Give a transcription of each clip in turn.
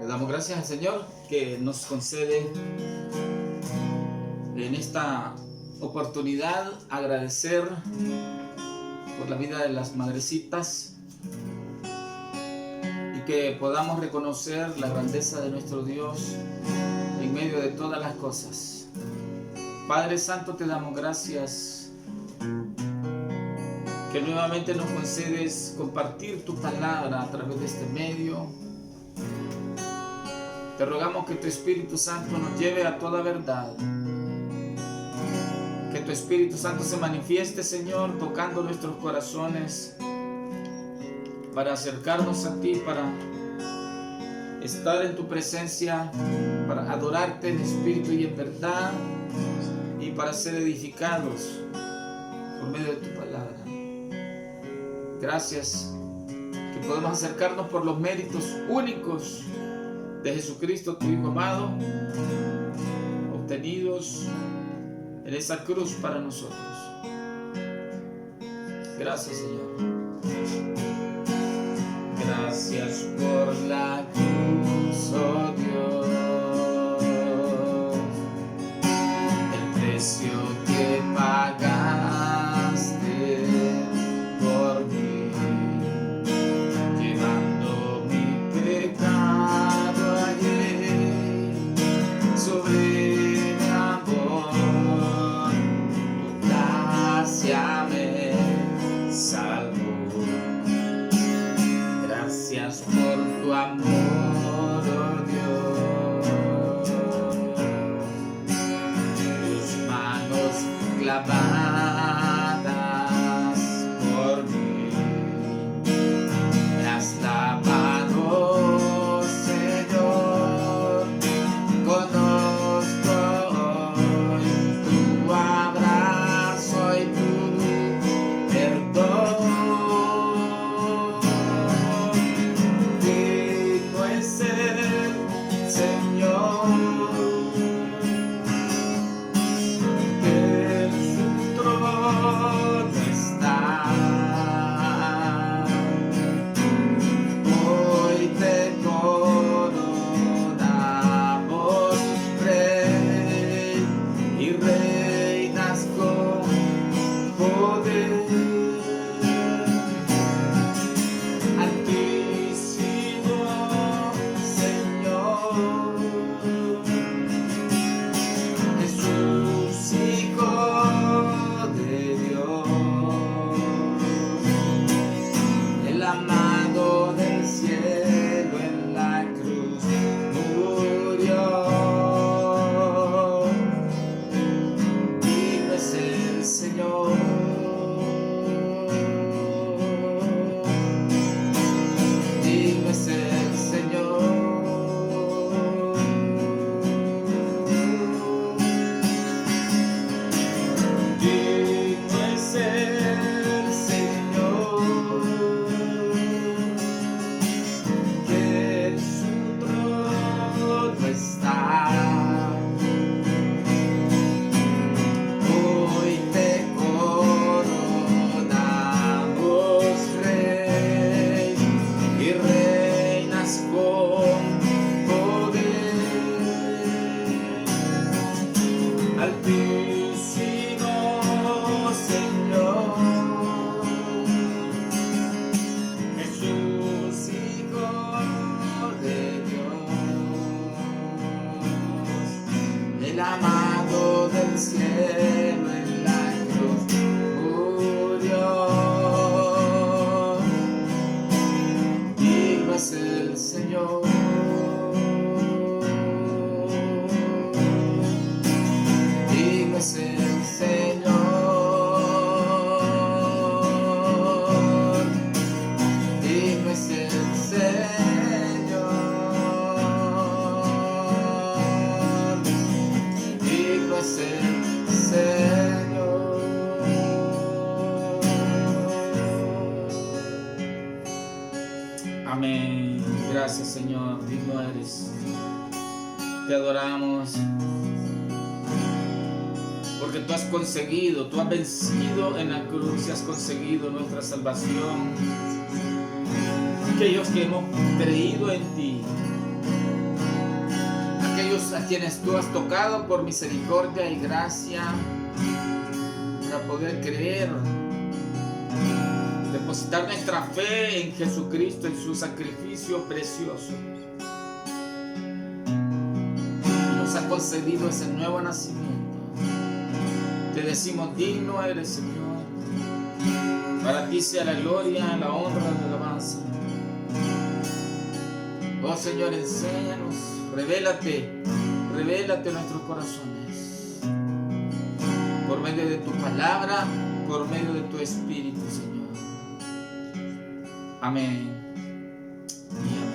Le damos gracias al Señor que nos concede en esta oportunidad agradecer por la vida de las madrecitas y que podamos reconocer la grandeza de nuestro Dios en medio de todas las cosas. Padre Santo, te damos gracias que nuevamente nos concedes compartir tu palabra a través de este medio. Te rogamos que tu Espíritu Santo nos lleve a toda verdad. Que tu Espíritu Santo se manifieste, Señor, tocando nuestros corazones para acercarnos a ti, para estar en tu presencia, para adorarte en espíritu y en verdad y para ser edificados por medio de tu palabra. Gracias que podemos acercarnos por los méritos únicos de Jesucristo, tu Hijo amado, obtenidos en esa cruz para nosotros. Gracias, Señor. Gracias por la cruz, oh Dios, el precio que pagaste por mí, llevando mi pecado allí sobre mi amor. Tu gracia me salvó. Gracias por tu amor, oh Dios. Tus manos clavadas por mí me has lavado, Señor. Conozco hoy tu abrazo y tu perdón. Amén. Gracias, Señor. Digno eres. Te adoramos porque tú has conseguido, tú has vencido en la cruz y has conseguido nuestra salvación. Aquellos que hemos creído en ti, aquellos a quienes tú has tocado por misericordia y gracia, para poder creer, depositar nuestra fe en Jesucristo, en su sacrificio precioso. Nos ha concedido ese nuevo nacimiento. Te decimos, digno eres, Señor. Para ti sea la gloria, la honra, la alabanza. Oh Señor, enséñanos, revélate en nuestros corazones. Por medio de tu palabra, por medio de tu Espíritu, Señor. Amén. Y amén.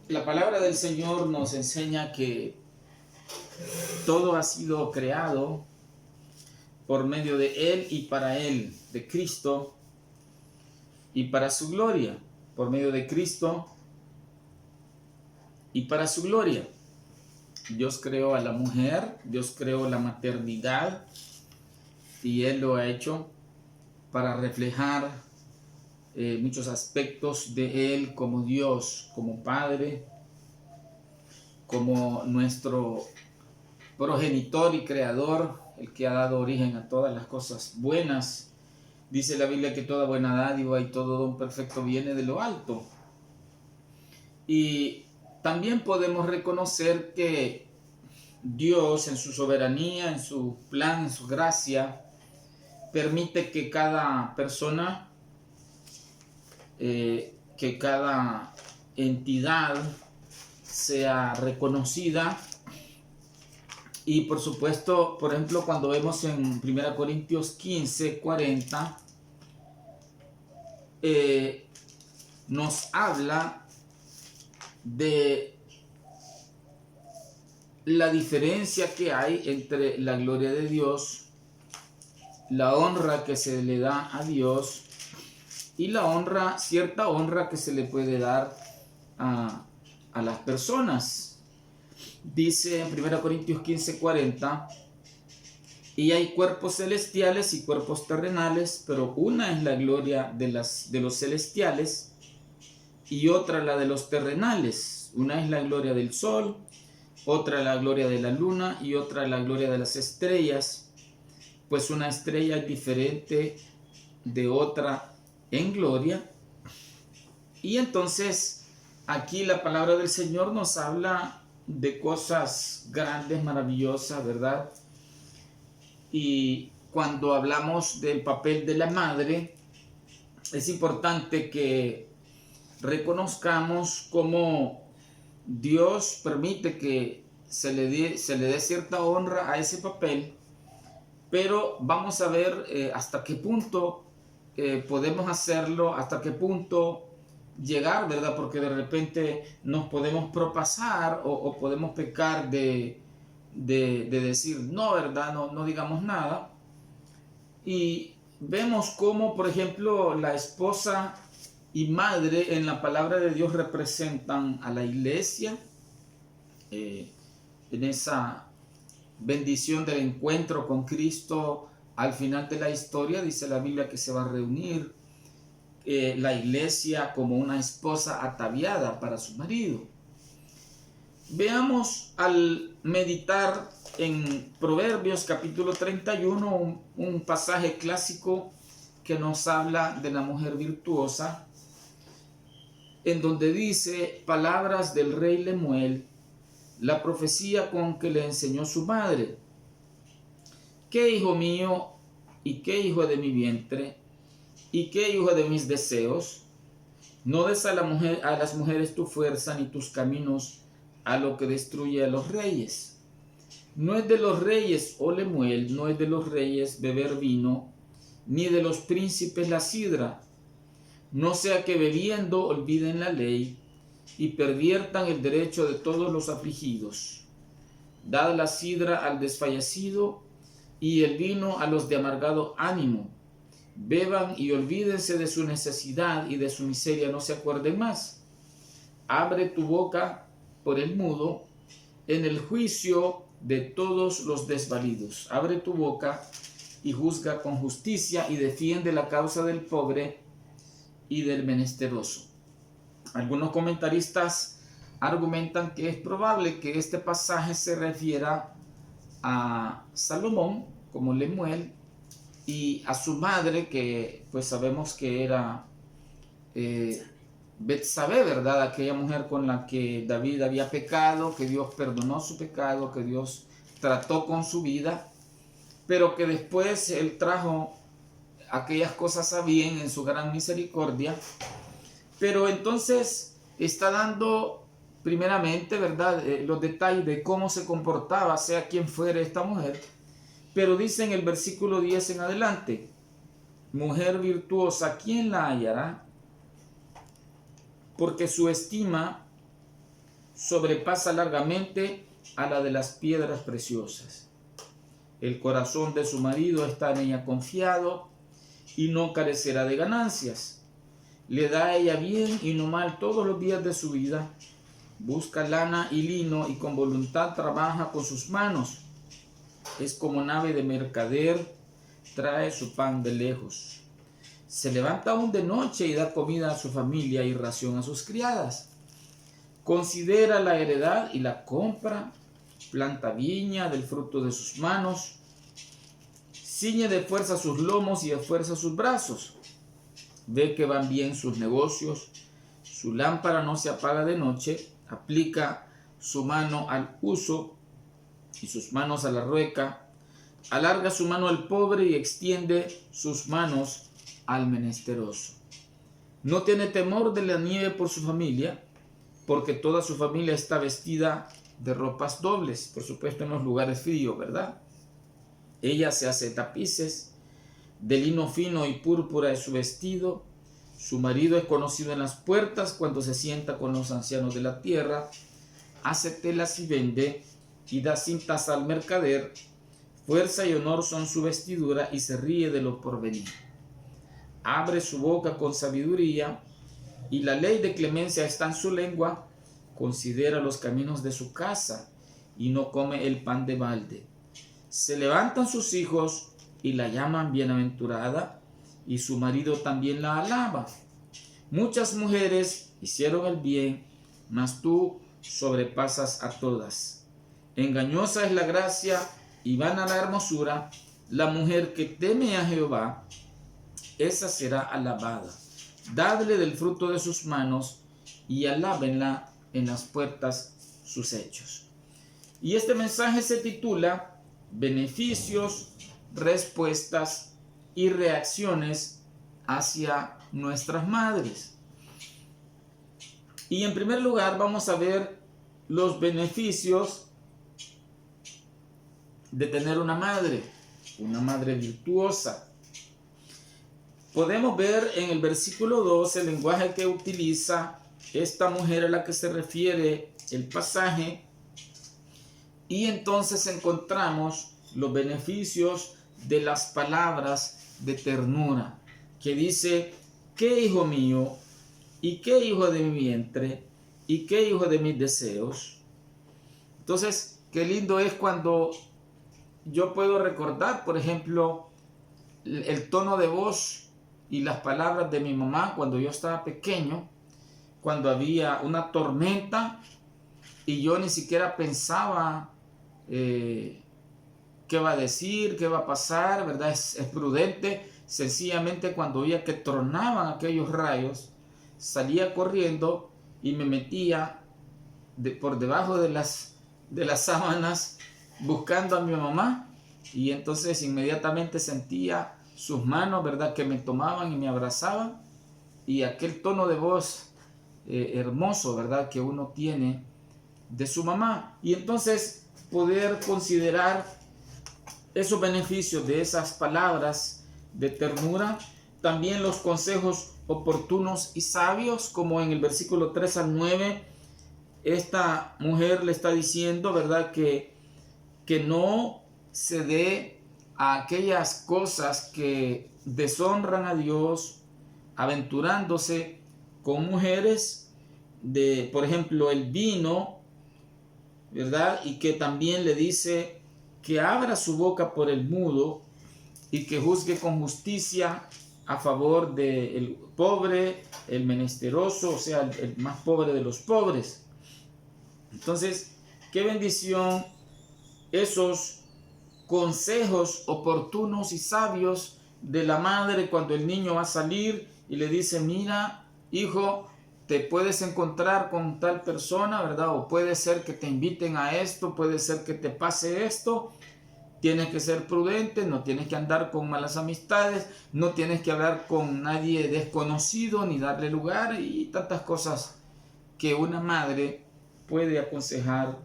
La palabra del Señor nos enseña que todo ha sido creado por medio de Él y para Él, de Cristo, y para su gloria, por medio de Cristo y para su gloria. Dios creó a la mujer, Dios creó la maternidad, y Él lo ha hecho para reflejar muchos aspectos de Él como Dios, como Padre, como nuestro progenitor y creador, el que ha dado origen a todas las cosas buenas. Dice la Biblia que toda buena dádiva y todo don perfecto viene de lo alto. Y también podemos reconocer que Dios, en su soberanía, en su plan, en su gracia, permite que cada persona, que cada entidad sea reconocida. Y por supuesto, por ejemplo, cuando vemos en 1 Corintios 15, 40, nos habla de la diferencia que hay entre la gloria de Dios, la honra que se le da a Dios y la honra, cierta honra que se le puede dar a las personas. Dice en 1 Corintios 15, 40, y hay cuerpos celestiales y cuerpos terrenales, pero una es la gloria de los celestiales y otra la de los terrenales. Una es la gloria del sol, otra la gloria de la luna y otra la gloria de las estrellas, pues una estrella es diferente de otra en gloria. Y entonces aquí la palabra del Señor nos habla de cosas grandes, maravillosas, ¿verdad? Y cuando hablamos del papel de la madre, es importante que reconozcamos cómo Dios permite que se le dé cierta honra a ese papel, pero vamos a ver hasta qué punto podemos hacerlo, hasta qué punto llegar, ¿verdad? Porque de repente nos podemos propasar o podemos pecar de decir no, ¿verdad? No digamos nada. Y vemos cómo, por ejemplo, la esposa y madre en la palabra de Dios representan a la iglesia en esa bendición del encuentro con Cristo. Al final de la historia dice la Biblia que se va a reunir la iglesia como una esposa ataviada para su marido. Veamos al meditar en Proverbios capítulo 31 un pasaje clásico que nos habla de la mujer virtuosa, en donde dice: palabras del rey Lemuel, la profecía con que le enseñó su madre. ¿Qué hijo mío y qué hijo de mi vientre? ¿Y qué hijo de mis deseos? No des a las mujeres tu fuerza ni tus caminos a lo que destruye a los reyes. No es de los reyes, oh Lemuel, no es de los reyes beber vino, ni de los príncipes la sidra. No sea que bebiendo olviden la ley y perviertan el derecho de todos los afligidos. Dad la sidra al desfallecido y el vino a los de amargado ánimo. Beban y olvídense de su necesidad y de su miseria no se acuerden más. Abre tu boca por el mudo en el juicio de todos los desvalidos. Abre tu boca y juzga con justicia y defiende la causa del pobre y del menesteroso. Algunos comentaristas argumentan que es probable que este pasaje se refiera a Salomón como Lemuel y a su madre, que pues sabemos que era Betsabé, ¿verdad? Aquella mujer con la que David había pecado, que Dios perdonó su pecado, que Dios trató con su vida, pero que después Él trajo aquellas cosas a bien en su gran misericordia. Pero entonces está dando primeramente, ¿verdad?, los detalles de cómo se comportaba, sea quien fuera esta mujer. Pero dice en el versículo 10 en adelante: mujer virtuosa, ¿quién la hallará? Porque su estima sobrepasa largamente a la de las piedras preciosas. El corazón de su marido está en ella confiado y no carecerá de ganancias. Le da a ella bien y no mal todos los días de su vida. Busca lana y lino y con voluntad trabaja con sus manos. Es como nave de mercader, trae su pan de lejos. Se levanta aún de noche y da comida a su familia y ración a sus criadas. Considera la heredad y la compra, planta viña del fruto de sus manos, ciñe de fuerza sus lomos y esfuerza sus brazos. Ve que van bien sus negocios, su lámpara no se apaga de noche, aplica su mano al uso y sus manos a la rueca, alarga su mano al pobre y extiende sus manos al menesteroso. No tiene temor de la nieve por su familia, porque toda su familia está vestida de ropas dobles, por supuesto en los lugares fríos, ¿verdad? Ella se hace tapices, de lino fino y púrpura es su vestido. Su marido es conocido en las puertas cuando se sienta con los ancianos de la tierra. Hace telas y vende y da cintas al mercader. Fuerza y honor son su vestidura y se ríe de lo porvenir. Abre su boca con sabiduría y la ley de clemencia está en su lengua. Considera los caminos de su casa y no come el pan de balde. Se levantan sus hijos y la llaman bienaventurada, y su marido también la alaba. Muchas mujeres hicieron el bien, mas tú sobrepasas a todas. Engañosa es la gracia y vana la hermosura. La mujer que teme a Jehová, esa será alabada. Dadle del fruto de sus manos y alábenla en las puertas sus hechos. Y este mensaje se titula Beneficios, respuestas y reacciones hacia nuestras madres. Y en primer lugar vamos a ver los beneficios de tener una madre virtuosa. Podemos ver en el versículo 2 el lenguaje que utiliza esta mujer a la que se refiere el pasaje, y entonces encontramos los beneficios de las palabras de ternura, que dice: ¿qué hijo mío? ¿Y qué hijo de mi vientre? ¿Y qué hijo de mis deseos? Entonces, qué lindo es cuando yo puedo recordar, por ejemplo, el tono de voz y las palabras de mi mamá cuando yo estaba pequeño, cuando había una tormenta y yo ni siquiera pensaba qué va a decir, qué va a pasar, ¿verdad? Es prudente. Sencillamente cuando oía que tronaban aquellos rayos, salía corriendo y me metía por debajo de las sábanas buscando a mi mamá, y entonces inmediatamente sentía sus manos, ¿verdad?, que me tomaban y me abrazaban, y aquel tono de voz hermoso, ¿verdad?, que uno tiene de su mamá. Y entonces poder considerar esos beneficios de esas palabras de ternura, también los consejos oportunos y sabios, como en el versículo 3 al 9, esta mujer le está diciendo, ¿verdad?, que no se dé a aquellas cosas que deshonran a Dios, aventurándose con mujeres de, por ejemplo, el vino, ¿verdad? Y que también le dice que abra su boca por el mudo y que juzgue con justicia a favor del pobre, el menesteroso, o sea, el más pobre de los pobres. Entonces, qué bendición esos consejos oportunos y sabios de la madre cuando el niño va a salir y le dice: mira, hijo, te puedes encontrar con tal persona, ¿verdad? O puede ser que te inviten a esto, puede ser que te pase esto. Tienes que ser prudente, no tienes que andar con malas amistades, no tienes que hablar con nadie desconocido ni darle lugar, y tantas cosas que una madre puede aconsejar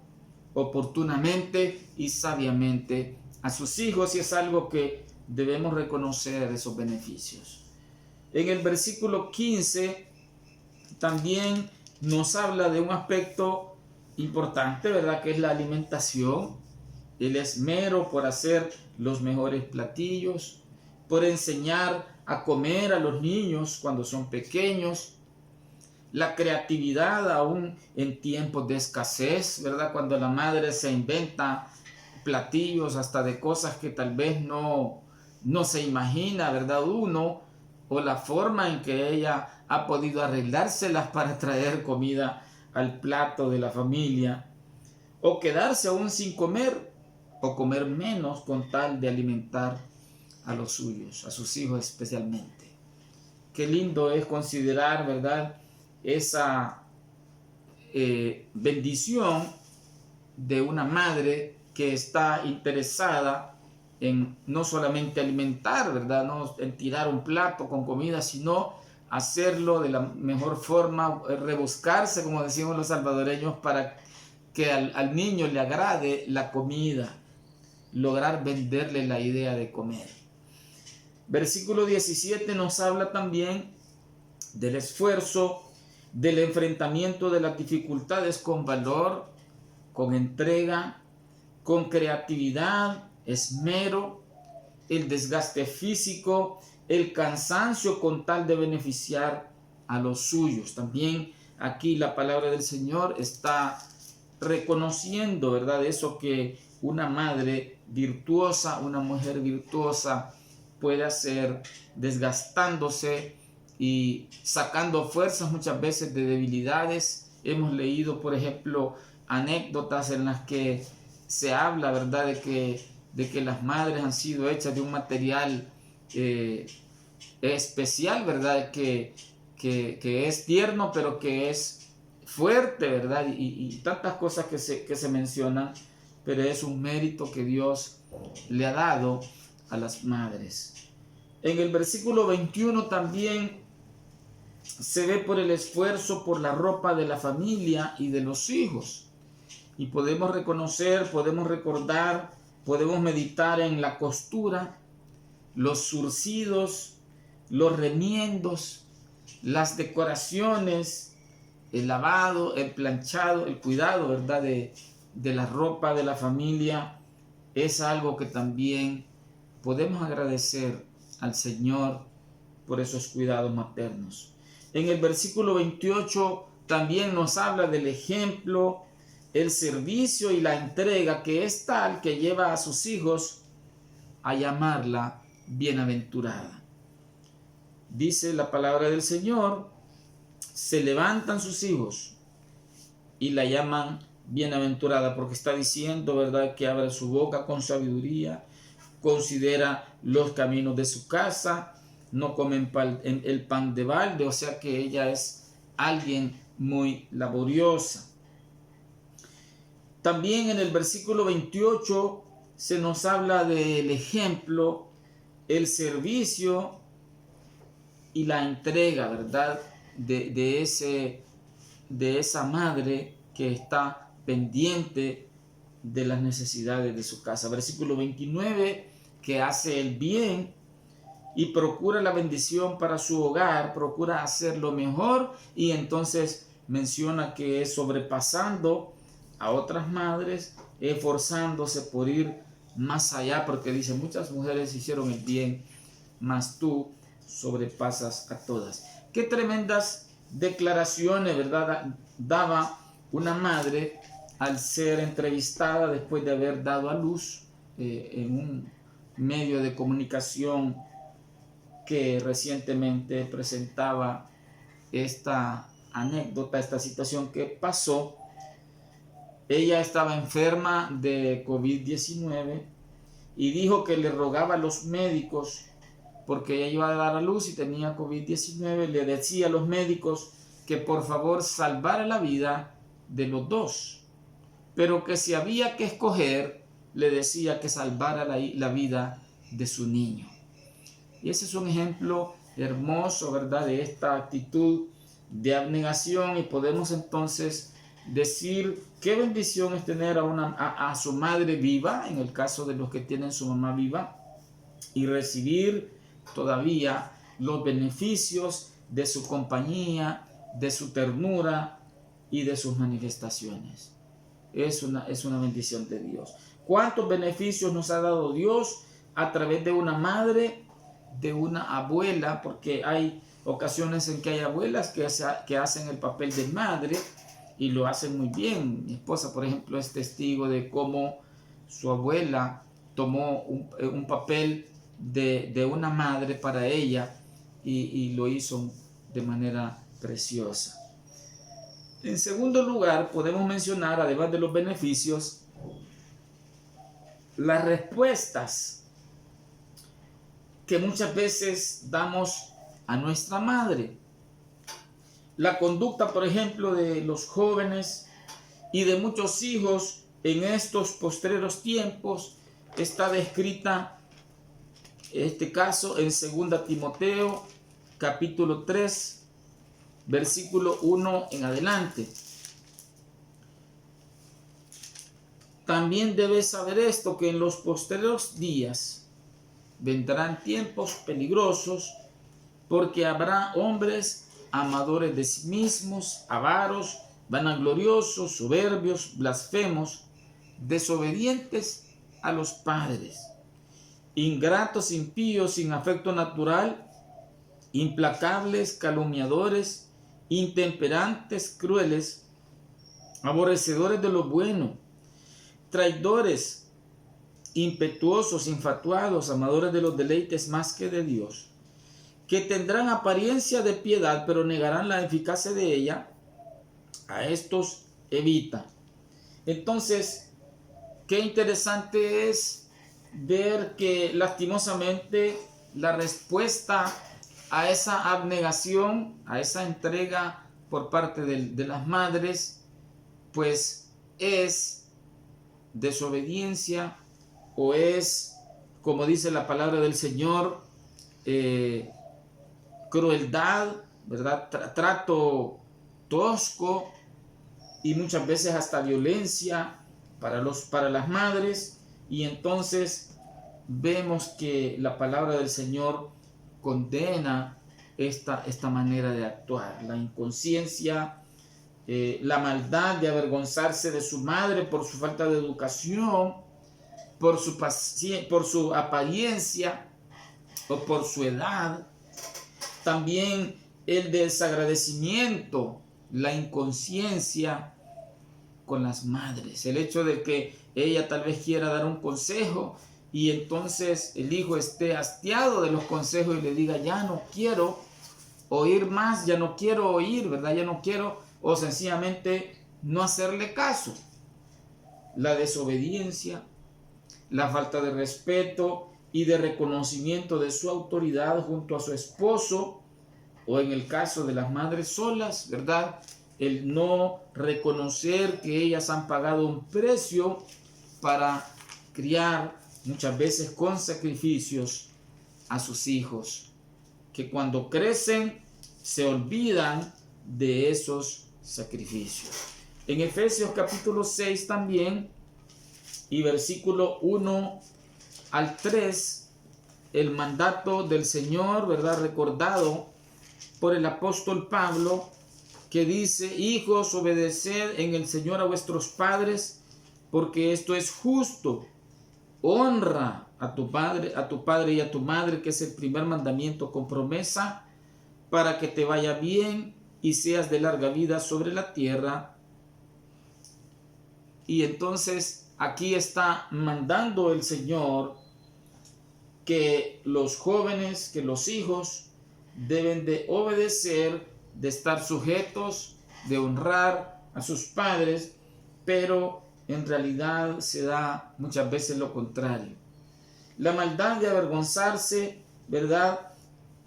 oportunamente y sabiamente a sus hijos, y es algo que debemos reconocer esos beneficios. En el versículo 15 también nos habla de un aspecto importante, ¿verdad? Que es la alimentación, el esmero por hacer los mejores platillos, por enseñar a comer a los niños cuando son pequeños, la creatividad aún en tiempos de escasez, ¿verdad? Cuando la madre se inventa platillos hasta de cosas que tal vez no se imagina, ¿verdad? Uno, o la forma en que ella ha podido arreglárselas para traer comida al plato de la familia, o quedarse aún sin comer, o comer menos con tal de alimentar a los suyos, a sus hijos especialmente. Qué lindo es considerar, ¿verdad?, esa bendición de una madre que está interesada en no solamente alimentar, ¿verdad?, no en tirar un plato con comida, sino hacerlo de la mejor forma, rebuscarse, como decimos los salvadoreños, para que al niño le agrade la comida, lograr venderle la idea de comer. Versículo 17 nos habla también del esfuerzo, del enfrentamiento de las dificultades con valor, con entrega, con creatividad, esmero, el desgaste físico, el cansancio con tal de beneficiar a los suyos. También aquí la palabra del Señor está reconociendo, ¿verdad?, eso que una madre virtuosa, una mujer virtuosa puede hacer, desgastándose y sacando fuerzas muchas veces de debilidades. Hemos leído, por ejemplo, anécdotas en las que se habla, ¿verdad?, de que las madres han sido hechas de un material especial, ¿verdad?, que es tierno, pero que es fuerte, ¿verdad?, y tantas cosas que se mencionan, pero es un mérito que Dios le ha dado a las madres. En el versículo 21 también se ve por el esfuerzo por la ropa de la familia y de los hijos. Y podemos reconocer, podemos recordar, podemos meditar en la costura, los zurcidos, los remiendos, las decoraciones, el lavado, el planchado, el cuidado, ¿verdad?, de la ropa de la familia. Es algo que también podemos agradecer al Señor por esos cuidados maternos. En el versículo 28 también nos habla del ejemplo, el servicio y la entrega que es tal que lleva a sus hijos a llamarla bienaventurada. Dice la palabra del Señor: se levantan sus hijos y la llaman bienaventurada, porque está diciendo, ¿verdad?, que abre su boca con sabiduría, considera los caminos de su casa, no comen el pan de balde, o sea que ella es alguien muy laboriosa. También en el versículo 28 se nos habla del ejemplo, el servicio y la entrega, ¿verdad?, de esa madre que está pendiente de las necesidades de su casa. Versículo 29, que hace el bien y procura la bendición para su hogar, procura hacer lo mejor, y entonces menciona que es sobrepasando a otras madres, esforzándose por ir más allá, porque dice: muchas mujeres hicieron el bien, mas tú sobrepasas a todas. Qué tremendas declaraciones, ¿verdad?, daba una madre al ser entrevistada después de haber dado a luz en un medio de comunicación que recientemente presentaba esta anécdota, esta situación que pasó. Ella estaba enferma de COVID-19 y dijo que le rogaba a los médicos, porque ella iba a dar a luz y tenía COVID-19, le decía a los médicos que por favor salvara la vida de los dos, pero que si había que escoger, le decía que salvara la vida de su niño. Y ese es un ejemplo hermoso, ¿verdad?, de esta actitud de abnegación, y podemos entonces decir qué bendición es tener a su madre viva, en el caso de los que tienen su mamá viva, y recibir todavía los beneficios de su compañía, de su ternura y de sus manifestaciones. Es una bendición de Dios. ¿Cuántos beneficios nos ha dado Dios a través de una madre, de una abuela? Porque hay ocasiones en que hay abuelas que hacen el papel de madre y lo hacen muy bien. Mi esposa, por ejemplo, es testigo de cómo su abuela tomó un papel de una madre para ella y lo hizo de manera preciosa. En segundo lugar, podemos mencionar, además de los beneficios, las respuestas que muchas veces damos a nuestra madre. La conducta, por ejemplo, de los jóvenes y de muchos hijos en estos postreros tiempos está descrita, en este caso, en 2 Timoteo, capítulo 3, versículo 1 en adelante. También debes saber esto, que en los postreros días vendrán tiempos peligrosos, porque habrá hombres amadores de sí mismos, avaros, vanagloriosos, soberbios, blasfemos, desobedientes a los padres, ingratos, impíos, sin afecto natural, implacables, calumniadores, intemperantes, crueles, aborrecedores de lo bueno, traidores, impetuosos, infatuados, amadores de los deleites más que de Dios, que tendrán apariencia de piedad, pero negarán la eficacia de ella. A estos evita. Entonces, qué interesante es ver que lastimosamente la respuesta a esa abnegación, a esa entrega por parte de las madres, pues es desobediencia, o es, como dice la palabra del Señor, crueldad, ¿verdad? Trato tosco y muchas veces hasta violencia para las madres. Y entonces vemos que la palabra del Señor condena esta manera de actuar, la inconsciencia, la maldad de avergonzarse de su madre por su falta de educación, por su apariencia o por su edad. También el desagradecimiento, la inconsciencia con las madres, el hecho de que ella tal vez quiera dar un consejo y entonces el hijo esté hastiado de los consejos y le diga: ya no quiero oír más, ya no quiero oír, ¿verdad? Ya no quiero, o sencillamente no hacerle caso. La desobediencia, la falta de respeto y de reconocimiento de su autoridad junto a su esposo, o en el caso de las madres solas, ¿verdad?, el no reconocer que ellas han pagado un precio para criar, muchas veces con sacrificios, a sus hijos, que cuando crecen se olvidan de esos sacrificios. En Efesios capítulo 6 también, y versículo 1 al 3, el mandato del Señor, ¿verdad?, recordado por el apóstol Pablo, que dice: hijos, obedeced en el Señor a vuestros padres, porque esto es justo. Honra a tu padre y a tu madre, que es el primer mandamiento con promesa, para que te vaya bien y seas de larga vida sobre la tierra. Y entonces aquí está mandando el Señor que los jóvenes, que los hijos deben de obedecer, de estar sujetos, de honrar a sus padres, pero en realidad se da muchas veces lo contrario. La maldad de avergonzarse, ¿verdad?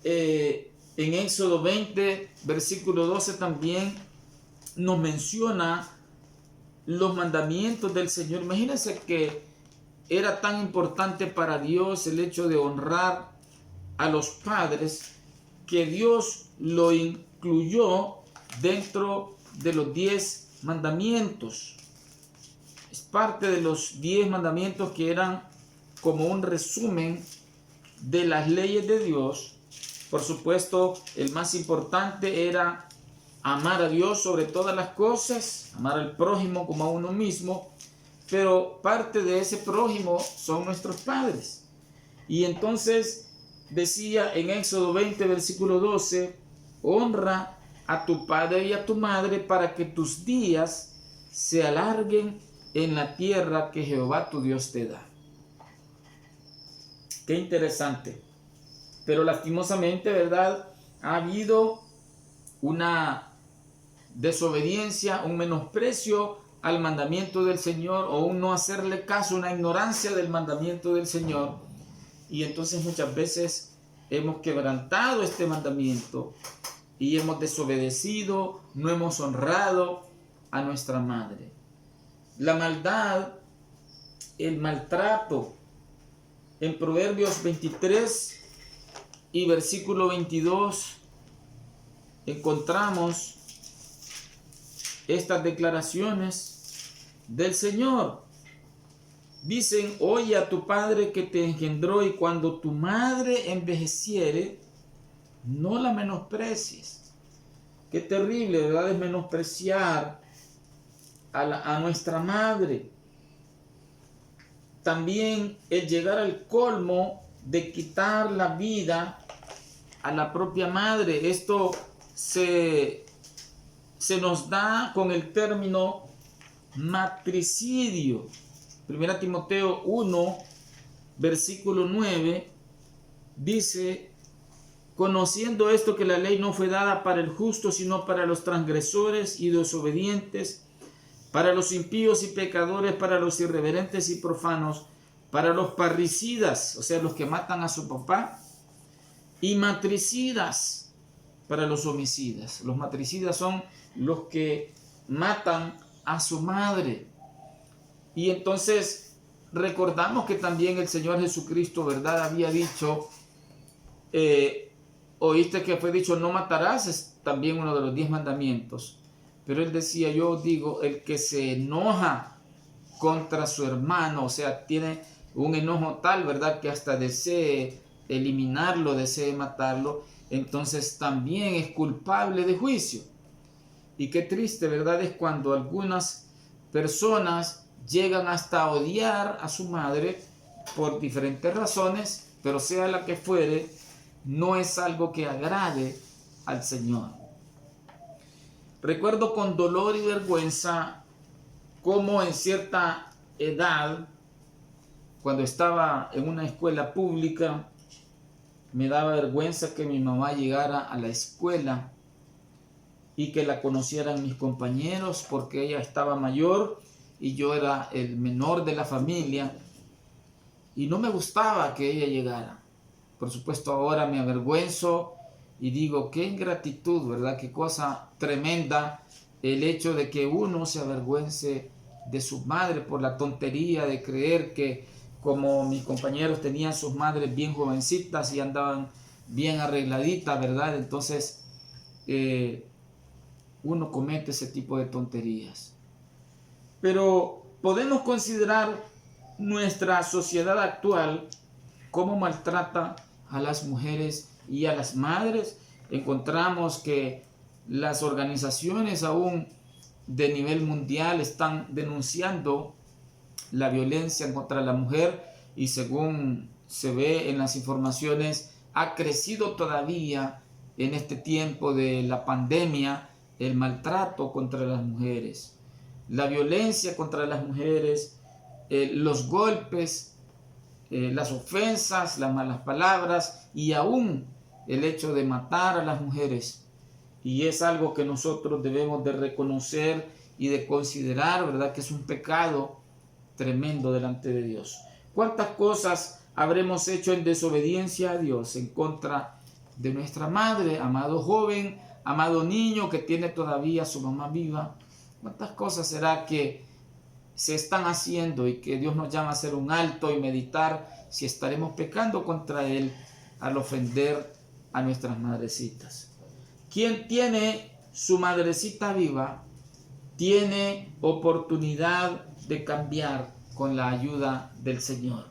En Éxodo 20, versículo 12 también nos menciona los mandamientos del Señor. Imagínense que era tan importante para Dios el hecho de honrar a los padres que Dios lo incluyó dentro de los 10 mandamientos. Es parte de los 10 mandamientos que eran como un resumen de las leyes de Dios. Por supuesto, el más importante era amar a Dios sobre todas las cosas, amar al prójimo como a uno mismo, pero parte de ese prójimo son nuestros padres. Y entonces decía en Éxodo 20, versículo 12, honra a tu padre y a tu madre para que tus días se alarguen en la tierra que Jehová tu Dios te da. Qué interesante. Pero lastimosamente, ¿verdad? Ha habido una desobediencia, un menosprecio al mandamiento del Señor, o un no hacerle caso, una ignorancia del mandamiento del Señor. Y entonces muchas veces hemos quebrantado este mandamiento y hemos desobedecido, no hemos honrado a nuestra madre. La maldad, el maltrato. En Proverbios 23 y versículo 22 encontramos estas declaraciones del Señor. Dicen: oye a tu padre que te engendró, y cuando tu madre envejeciere, no la menosprecies. Qué terrible, ¿verdad? Es menospreciar a nuestra madre. También el llegar al colmo de quitar la vida a la propia madre. Esto se nos da con el término matricidio. 1 Timoteo 1, versículo 9, dice: conociendo esto, que la ley no fue dada para el justo, sino para los transgresores y desobedientes, para los impíos y pecadores, para los irreverentes y profanos, para los parricidas, o sea, los que matan a su papá, y matricidas, para los homicidas. Los matricidas son los que matan a su madre. Y entonces recordamos que también el Señor Jesucristo, ¿verdad?, había dicho, oíste que fue dicho: no matarás, es también uno de los 10 mandamientos. Pero él decía: yo digo, el que se enoja contra su hermano, o sea, tiene un enojo tal, ¿verdad?, que hasta desee eliminarlo, desee matarlo, entonces también es culpable de juicio. Y qué triste, ¿verdad?, es cuando algunas personas llegan hasta odiar a su madre por diferentes razones, pero sea la que fuere, no es algo que agrade al Señor. Recuerdo con dolor y vergüenza cómo en cierta edad, cuando estaba en una escuela pública, me daba vergüenza que mi mamá llegara a la escuela y que la conocieran mis compañeros, porque ella estaba mayor y yo era el menor de la familia, y no me gustaba que ella llegara. Por supuesto, ahora me avergüenzo y digo: qué ingratitud, ¿verdad? Qué cosa tremenda el hecho de que uno se avergüence de su madre por la tontería de creer que, como mis compañeros tenían sus madres bien jovencitas y andaban bien arregladitas, ¿verdad?, entonces uno comete ese tipo de tonterías. Pero podemos considerar nuestra sociedad actual cómo maltrata a las mujeres y a las madres. Encontramos que las organizaciones aún de nivel mundial están denunciando la violencia contra la mujer, y según se ve en las informaciones, ha crecido todavía en este tiempo de la pandemia el maltrato contra las mujeres, la violencia contra las mujeres, los golpes las ofensas, las malas palabras y aún el hecho de matar a las mujeres. Y es algo que nosotros debemos de reconocer y de considerar, ¿verdad? Que es un pecado tremendo delante de Dios. ¿Cuántas cosas habremos hecho en desobediencia a Dios, en contra de nuestra madre, amado joven, amado niño que tiene todavía a su mamá viva? ¿Cuántas cosas será que se están haciendo y que Dios nos llama a hacer un alto y meditar si estaremos pecando contra Él al ofender a nuestras madrecitas? Quien tiene su madrecita viva tiene oportunidad de cambiar con la ayuda del Señor.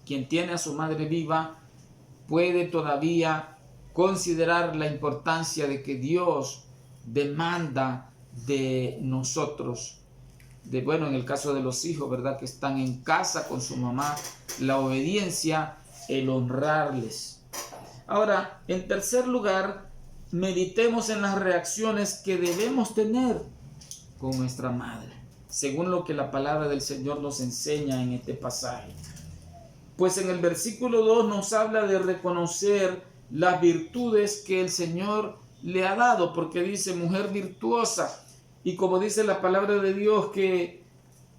Quien tiene a su madre viva puede todavía considerar la importancia de que Dios demanda de nosotros, en el caso de los hijos, ¿verdad? Que están en casa con su mamá, la obediencia, el honrarles. Ahora, en tercer lugar, meditemos en las reacciones que debemos tener con nuestra madre, según lo que la palabra del Señor nos enseña en este pasaje. Pues en el versículo 2 nos habla de reconocer las virtudes que el Señor le ha dado, porque dice mujer virtuosa, y como dice la palabra de Dios que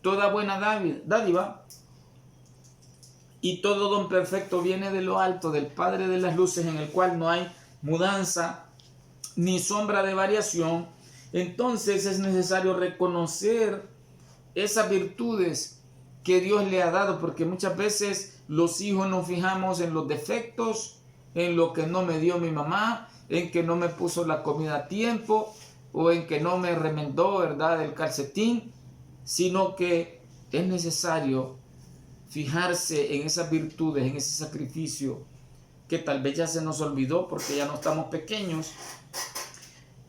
toda buena dádiva y todo don perfecto viene de lo alto, del Padre de las luces, en el cual no hay mudanza ni sombra de variación. Entonces es necesario reconocer esas virtudes que Dios le ha dado, porque muchas veces los hijos nos fijamos en los defectos, en lo que no me dio mi mamá, en que no me puso la comida a tiempo, o en que no me remendó, ¿verdad?, el calcetín, sino que es necesario fijarse en esas virtudes, en ese sacrificio que tal vez ya se nos olvidó porque ya no estamos pequeños.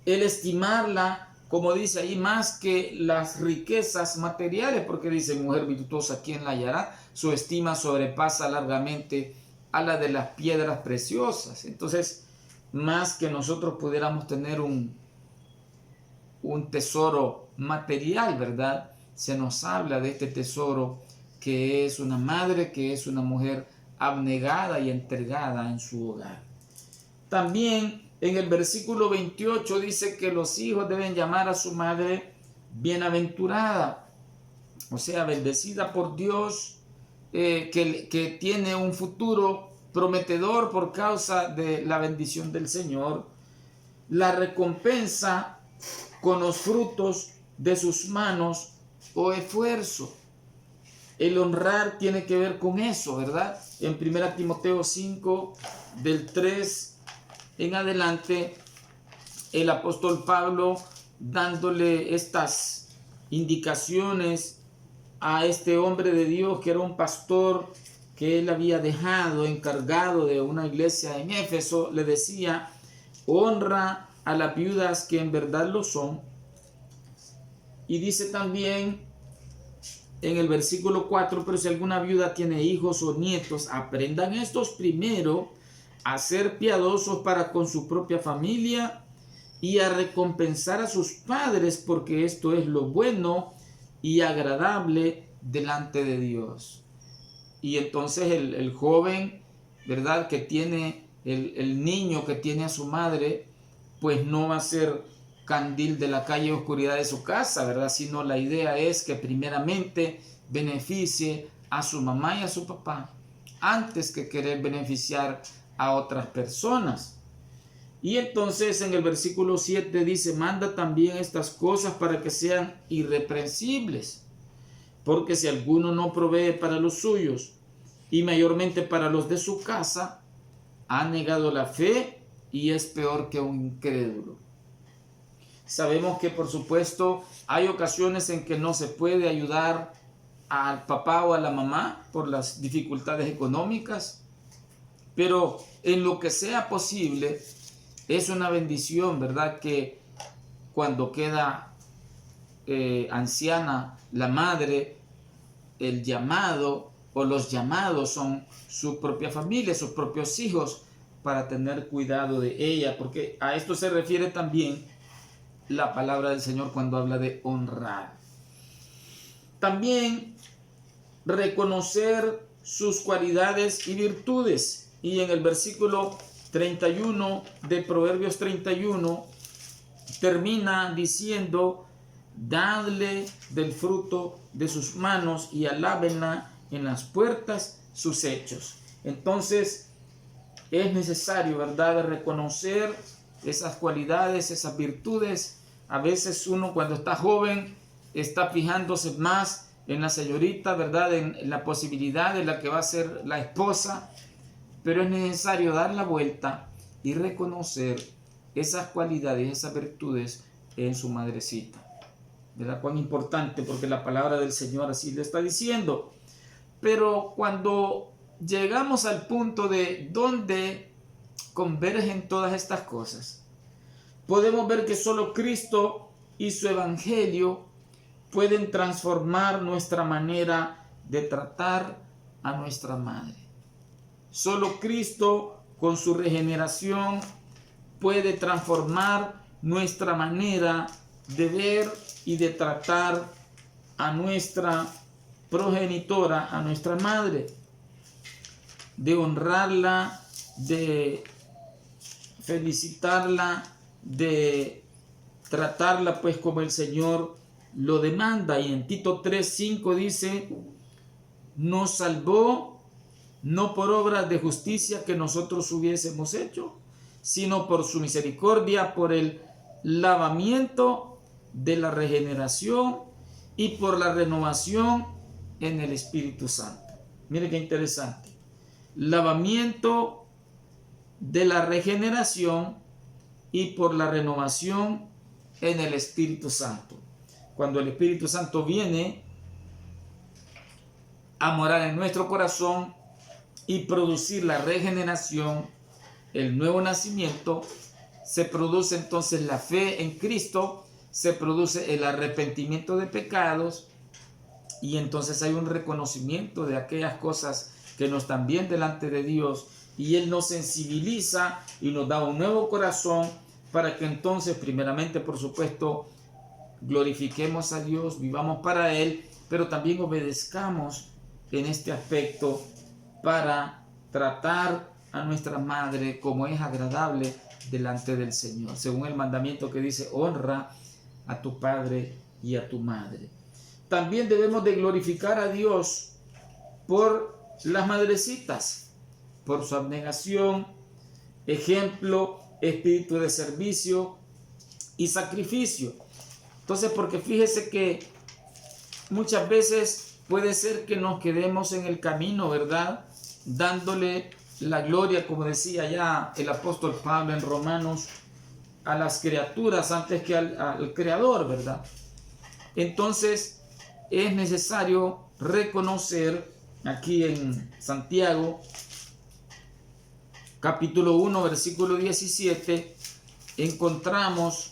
El estimarla, como dice ahí, más que las riquezas materiales, porque dice mujer virtuosa, ¿quién la hallará? Su estima sobrepasa largamente a la de las piedras preciosas. Entonces, más que nosotros pudiéramos tener un tesoro material, ¿verdad? Se nos habla de este tesoro que es una madre, que es una mujer abnegada y entregada en su hogar. También en el versículo 28 dice que los hijos deben llamar a su madre bienaventurada, o sea, bendecida por Dios, que tiene un futuro prometedor por causa de la bendición del Señor. La recompensa con los frutos de sus manos o esfuerzo. El honrar tiene que ver con eso, ¿verdad? En 1 Timoteo 5, del 3 en adelante, el apóstol Pablo, dándole estas indicaciones a este hombre de Dios que era un pastor que él había dejado encargado de una iglesia en Éfeso, le decía: honra a las viudas que en verdad lo son. Y dice también en el versículo 4, pero si alguna viuda tiene hijos o nietos, aprendan estos primero a ser piadosos para con su propia familia y a recompensar a sus padres, porque esto es lo bueno y agradable delante de Dios. Y entonces el joven, ¿verdad?, que tiene, el niño que tiene a su madre, pues no va a ser candil de la calle, oscuridad de su casa, ¿verdad? Sino la idea es que primeramente beneficie a su mamá y a su papá antes que querer beneficiar a otras personas. Y entonces en el versículo 7 dice: manda también estas cosas para que sean irreprensibles, porque si alguno no provee para los suyos y mayormente para los de su casa, ha negado la fe y es peor que un incrédulo. Sabemos que por supuesto hay ocasiones en que no se puede ayudar al papá o a la mamá por las dificultades económicas, pero en lo que sea posible es una bendición, ¿verdad?, que cuando queda anciana la madre, el llamado o los llamados son su propia familia, sus propios hijos, para tener cuidado de ella, porque a esto se refiere también la palabra del Señor cuando habla de honrar. También reconocer sus cualidades y virtudes. Y en el versículo 31 de Proverbios 31 termina diciendo: dadle del fruto de sus manos y alábenla en las puertas sus hechos. Entonces es necesario, ¿verdad?, reconocer esas cualidades, esas virtudes. A veces uno, cuando está joven, está fijándose más en la señorita, ¿verdad?, en la posibilidad de la que va a ser la esposa, pero es necesario dar la vuelta y reconocer esas cualidades, esas virtudes en su madrecita. ¿Verdad? Cuán importante, porque la palabra del Señor así lo está diciendo. Pero cuando llegamos al punto de donde convergen todas estas cosas, podemos ver que solo Cristo y su evangelio pueden transformar nuestra manera de tratar a nuestra madre. Solo Cristo, con su regeneración, puede transformar nuestra manera de ver y de tratar a nuestra progenitora, a nuestra madre, de honrarla, de felicitarla, de tratarla pues como el Señor lo demanda. Y en Tito 3:5 dice: nos salvó no por obras de justicia que nosotros hubiésemos hecho, sino por su misericordia, por el lavamiento de la regeneración y por la renovación en el Espíritu Santo. Mire qué interesante. Lavamiento de la regeneración y por la renovación en el Espíritu Santo. Cuando el Espíritu Santo viene a morar en nuestro corazón y producir la regeneración, el nuevo nacimiento, se produce entonces la fe en Cristo, se produce el arrepentimiento de pecados, y entonces hay un reconocimiento de aquellas cosas que no están bien delante de Dios, y Él nos sensibiliza y nos da un nuevo corazón para que entonces, primeramente, por supuesto, glorifiquemos a Dios, vivamos para Él, pero también obedezcamos en este aspecto para tratar a nuestra madre como es agradable delante del Señor, según el mandamiento que dice: honra a tu padre y a tu madre. También debemos de glorificar a Dios por las madrecitas, por su abnegación, ejemplo, espíritu de servicio y sacrificio. Entonces, porque fíjese que muchas veces puede ser que nos quedemos en el camino, ¿verdad?, dándole la gloria, como decía ya el apóstol Pablo en Romanos, a las criaturas antes que al Creador, ¿verdad? Entonces es necesario reconocer, aquí en Santiago, capítulo 1, versículo 17, encontramos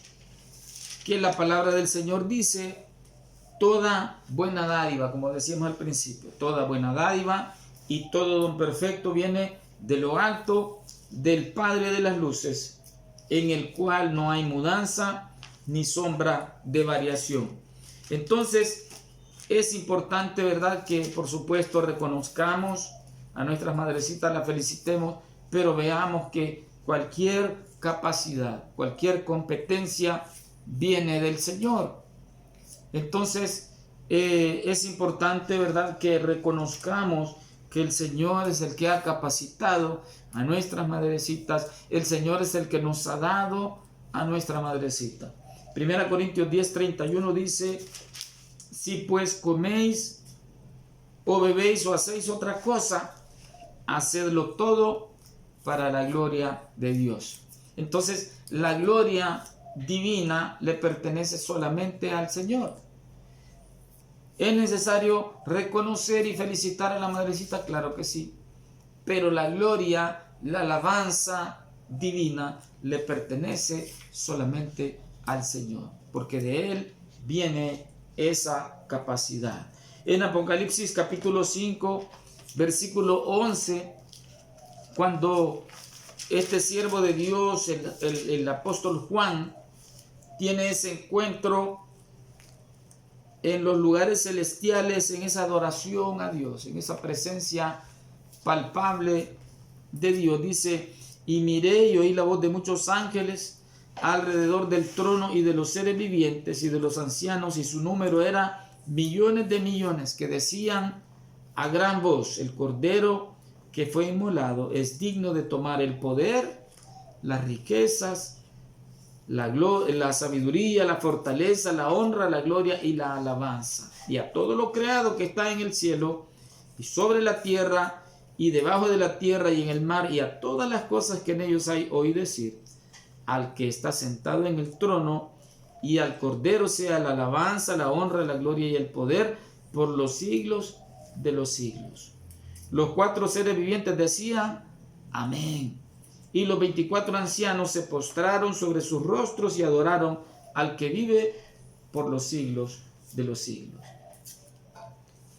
que la palabra del Señor dice: toda buena dádiva, como decíamos al principio, toda buena dádiva y todo don perfecto viene de lo alto, del Padre de las luces, en el cual no hay mudanza ni sombra de variación. Entonces es importante, ¿verdad?, que por supuesto reconozcamos a nuestras madrecitas, las felicitemos, pero veamos que cualquier capacidad, cualquier competencia viene del Señor. Entonces es importante, ¿verdad?, que reconozcamos que el Señor es el que ha capacitado a nuestras madrecitas, el Señor es el que nos ha dado a nuestra madrecita. 1 Corintios 10:31 dice: si pues coméis o bebéis o hacéis otra cosa, hacedlo todo para la gloria de Dios. Entonces, la gloria divina le pertenece solamente al Señor. ¿Es necesario reconocer y felicitar a la madrecita? Claro que sí. Pero la gloria, la alabanza divina le pertenece solamente al Señor, porque de Él viene esa capacidad. En Apocalipsis capítulo 5, versículo 11, cuando este siervo de Dios, el apóstol Juan, tiene ese encuentro en los lugares celestiales, en esa adoración a Dios, en esa presencia palpable de Dios. Dice, y miré y oí la voz de muchos ángeles alrededor del trono y de los seres vivientes y de los ancianos, y su número era millones de millones, que decían a gran voz, el Cordero que fue inmolado es digno de tomar el poder, las riquezas, la sabiduría, la fortaleza, la honra, la gloria y la alabanza. Y a todo lo creado que está en el cielo y sobre la tierra y debajo de la tierra y en el mar, y a todas las cosas que en ellos hay, oí decir, al que está sentado en el trono y al Cordero sea la alabanza, la honra, la gloria y el poder por los siglos de los siglos. Los 4 seres vivientes decían, amén. Y los 24 ancianos se postraron sobre sus rostros y adoraron al que vive por los siglos de los siglos.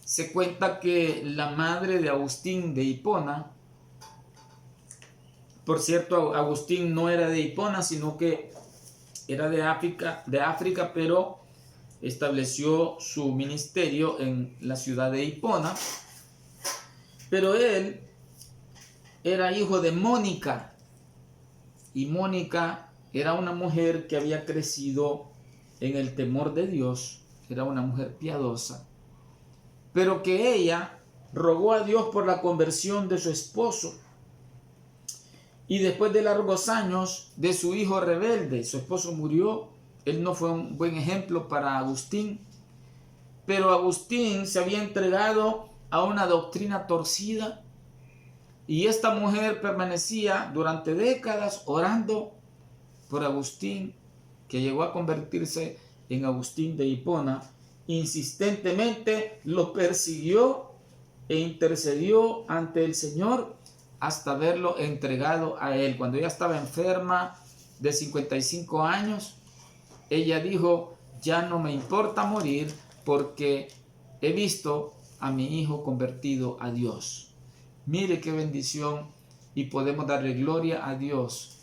Se cuenta que la madre de Agustín de Hipona, por cierto, Agustín no era de Hipona, sino que era de África, pero estableció su ministerio en la ciudad de Hipona. Pero él era hijo de Mónica, y Mónica era una mujer que había crecido en el temor de Dios, era una mujer piadosa, pero que ella rogó a Dios por la conversión de su esposo. Y después de largos años de su hijo rebelde, su esposo murió. Él no fue un buen ejemplo para Agustín, pero Agustín se había entregado a una doctrina torcida, y esta mujer permanecía durante décadas orando por Agustín, que llegó a convertirse en Agustín de Hipona. Insistentemente lo persiguió e intercedió ante el Señor hasta verlo entregado a él. Cuando ella estaba enferma de 55 años, ella dijo, ya no me importa morir porque he visto a mi hijo convertido a Dios. Mire qué bendición, y podemos darle gloria a Dios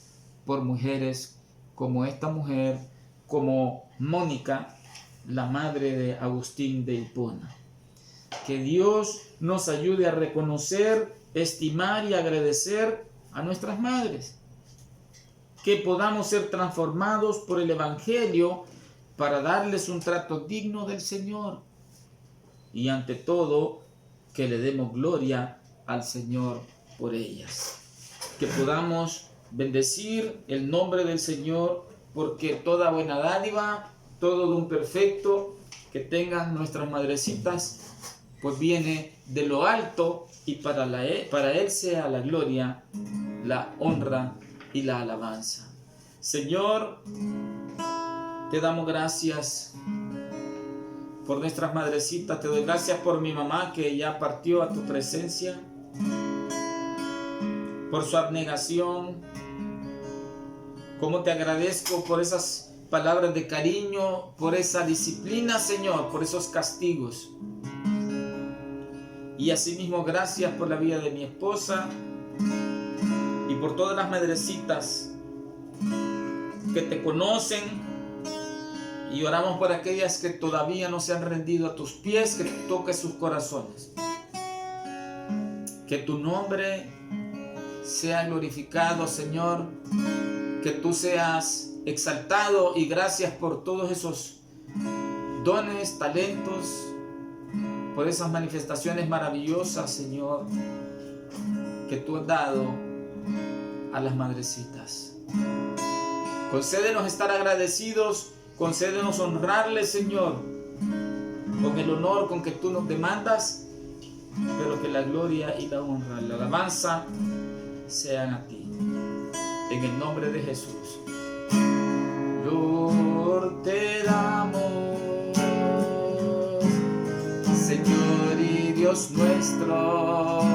por mujeres como esta mujer, como Mónica, la madre de Agustín de Hipona. Que Dios nos ayude a reconocer, estimar y agradecer a nuestras madres. Que podamos ser transformados por el Evangelio para darles un trato digno del Señor. Y ante todo, que le demos gloria al Señor por ellas. Que podamos bendecir el nombre del Señor, porque toda buena dádiva, todo don perfecto que tengan nuestras madrecitas, pues viene de lo alto, y para Él sea la gloria, la honra y la alabanza. Señor, te damos gracias por nuestras madrecitas. Te doy gracias por mi mamá, que ya partió a tu presencia, por su abnegación. Cómo te agradezco por esas palabras de cariño, por esa disciplina, Señor, por esos castigos. Y asimismo, gracias por la vida de mi esposa y por todas las madrecitas que te conocen. Y oramos por aquellas que todavía no se han rendido a tus pies, que toques sus corazones. Que tu nombre sea glorificado, Señor. Que tú seas exaltado, y gracias por todos esos dones, talentos, por esas manifestaciones maravillosas, Señor, que tú has dado a las madrecitas. Concédenos estar agradecidos, concédenos honrarles, Señor, con el honor con que tú nos demandas, pero que la gloria y la honra, la alabanza sean a ti. En el nombre de Jesús. Lord, te damos, Señor y Dios nuestro,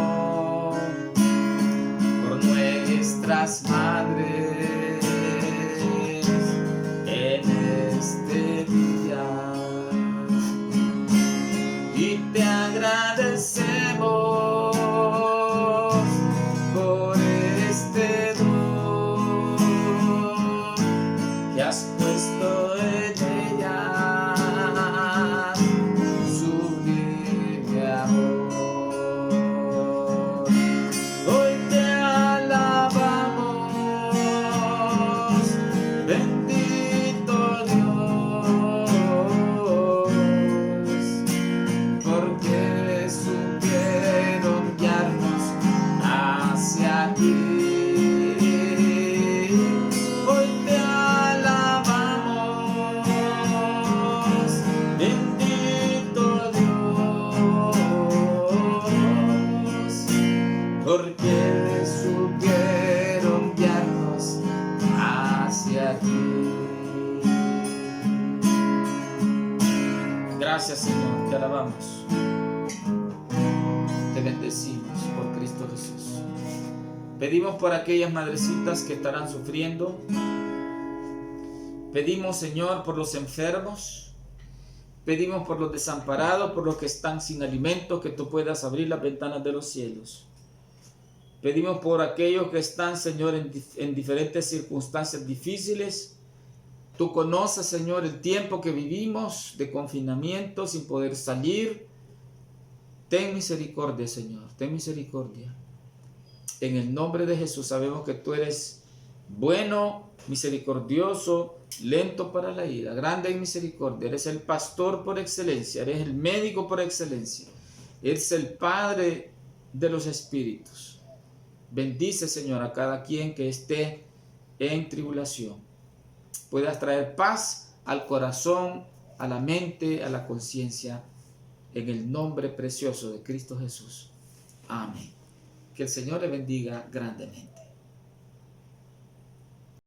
por nuestras madres en este día, y te agradecemos por este don que has puesto en ellas. Gracias, Señor, te alabamos. Te bendecimos por Cristo Jesús. Pedimos por aquellas madrecitas que estarán sufriendo. Pedimos, Señor, por los enfermos. Pedimos por los desamparados, por los que están sin alimento, que tú puedas abrir las ventanas de los cielos. Pedimos por aquellos que están, Señor, en diferentes circunstancias difíciles. Tú conoces, Señor, el tiempo que vivimos de confinamiento sin poder salir. Ten misericordia, Señor, ten misericordia. En el nombre de Jesús sabemos que tú eres bueno, misericordioso, lento para la ira, grande en misericordia. Eres el pastor por excelencia, eres el médico por excelencia. Eres el Padre de los espíritus. Bendice, Señor, a cada quien que esté en tribulación. Puedas traer paz al corazón, a la mente, a la conciencia, en el nombre precioso de Cristo Jesús. Amén. Que el Señor le bendiga grandemente.